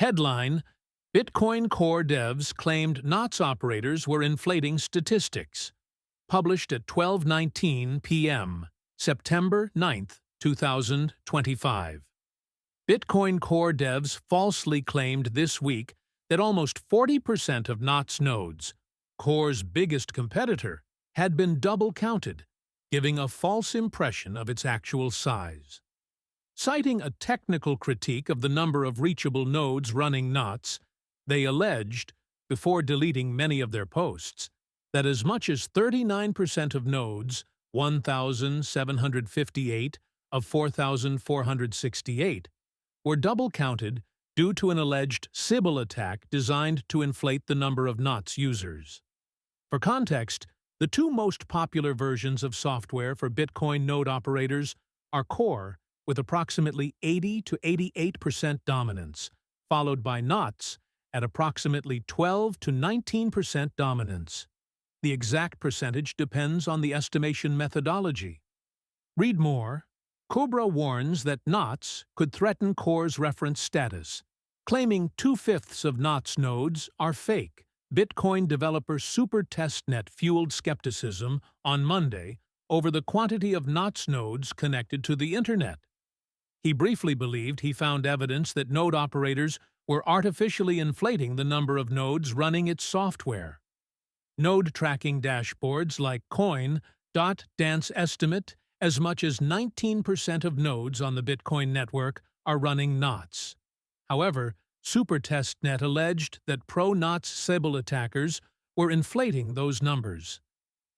Headline: Bitcoin core devs claimed NOTS operators were inflating statistics. Published at 12:19 p.m., September 9, 2025. Bitcoin core devs falsely claimed this week that almost 40% of NOTS nodes, Core's biggest competitor, had been double-counted, giving a false impression of its actual size. Citing a technical critique of the number of reachable nodes running NOTS, they alleged, before deleting many of their posts, that as much as 39% of nodes, 1,758 of 4,468, were double-counted due to an alleged sybil attack designed to inflate the number of NOTS users. For context, the two most popular versions of software for Bitcoin node operators are Core, with approximately 80 to 88% dominance, followed by NOTS at approximately 12 to 19% dominance. The exact percentage depends on the estimation methodology. Read more. Cobra warns that NOTS could threaten Core's reference status, claiming 2/5 of NOTS nodes are fake. Bitcoin developer SuperTestNet fueled skepticism on Monday over the quantity of NOTS nodes connected to the Internet. He briefly believed he found evidence that node operators were artificially inflating the number of nodes running its software. Node tracking dashboards like Coin.Dance estimate as much as 19% of nodes on the Bitcoin network are running NOTS. However, SuperTestNet alleged that pro-NOTS sybil attackers were inflating those numbers.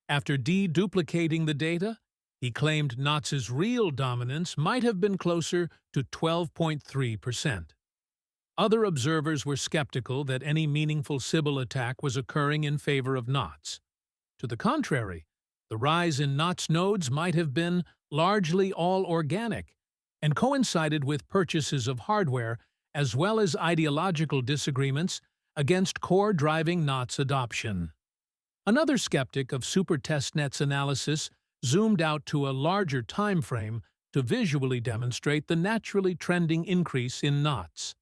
After deduplicating the data, he claimed NOTS's real dominance might have been closer to 12.3%. Other observers were skeptical that any meaningful sybil attack was occurring in favor of NOTS. To the contrary, the rise in NOTS nodes might have been largely all organic and coincided with purchases of hardware as well as ideological disagreements against Core driving NOTS adoption. Another skeptic of SuperTestNet's analysis zoomed out to a larger time frame to visually demonstrate the naturally trending increase in NOTS.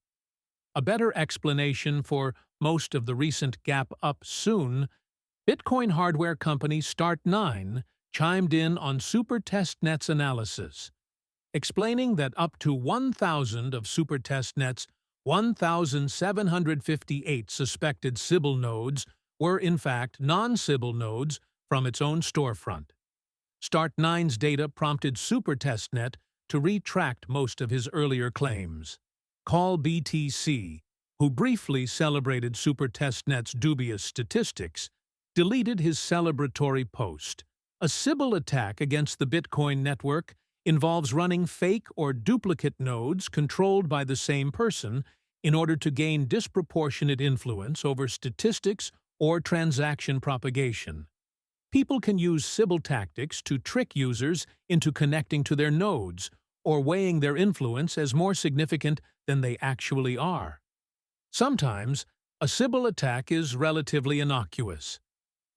A better explanation for most of the recent gap up soon, Bitcoin hardware company Start9 chimed in on SuperTestNet's analysis, explaining that up to 1,000 of SuperTestNet's 1,758 suspected sybil nodes were in fact non-sybil nodes from its own storefront. Start9's data prompted SuperTestNet to retract most of his earlier claims. Call BTC, who briefly celebrated SuperTestNet's dubious statistics, deleted his celebratory post. A sybil attack against the Bitcoin network involves running fake or duplicate nodes controlled by the same person in order to gain disproportionate influence over statistics or transaction propagation. People can use sybil tactics to trick users into connecting to their nodes or weighing their influence as more significant than they actually are. Sometimes, a sybil attack is relatively innocuous.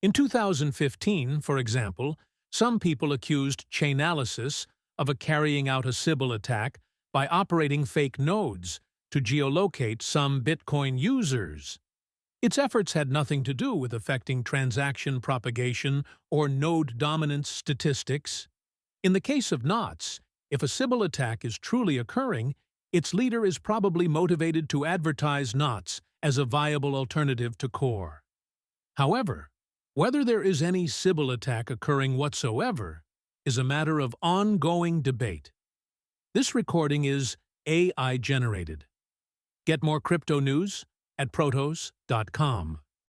In 2015, for example, some people accused Chainalysis of carrying out a sybil attack by operating fake nodes to geolocate some Bitcoin users. Its efforts had nothing to do with affecting transaction propagation or node dominance statistics. In the case of NOTS, if a sybil attack is truly occurring, its leader is probably motivated to advertise NOTS as a viable alternative to Core. However, whether there is any sybil attack occurring whatsoever is a matter of ongoing debate. This recording is AI-generated. Get more crypto news at protos.com.